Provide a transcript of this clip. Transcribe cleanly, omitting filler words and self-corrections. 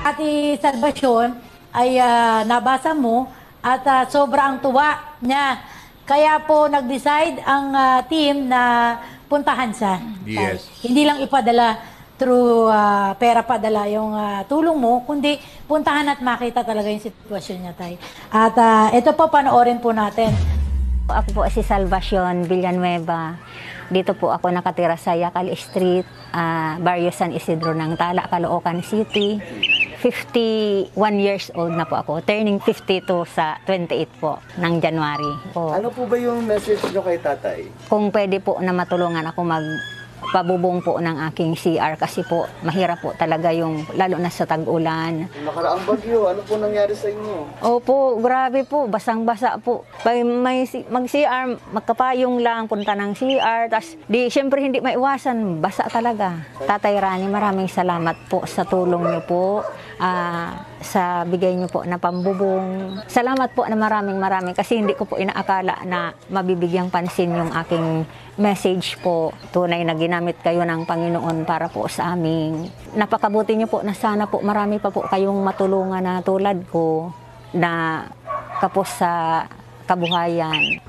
Ate Salvacion ay nabasa mo at sobrang tuwa niya. Kaya po nag-decide ang team na puntahan siya. Yes. Hindi lang ipadala through pera padala yung tulong mo, kundi puntahan at makita talaga yung sitwasyon niya, Tay. At ito po, panoorin po natin. Ako po si Salvacion Villanueva. Dito po ako nakatira sa Yacal Street, Barrio San Isidro ng Tala, Caloocan City. 51 years old na po ako. Turning 52 sa 28 po ng January. Po. Ano po ba yung message nyo kay tatay? Kung pwede po na matulungan ako magpabubong po ng aking CR kasi po mahirap po talaga yung lalo na sa tag-ulan. Yung nakaraang bagyo, ano po nangyari sa inyo? Opo, grabe po, basang-basa po. May mag-CR, magkapayong lang, punta ng CR, tas di, syempre hindi maiwasan, basa talaga. Tatay Rani, maraming salamat po sa tulong niyo po, sa bigay niyo po na pambubong. Salamat po na maraming kasi hindi ko po inaakala na mabibigyang pansin yung aking message po. Tunay na ginamit kayo ng Panginoon para po sa amin. Napakabuti niyo po na sana po marami pa po kayong matulungan na tulad ko na kapos sa kabuhayan.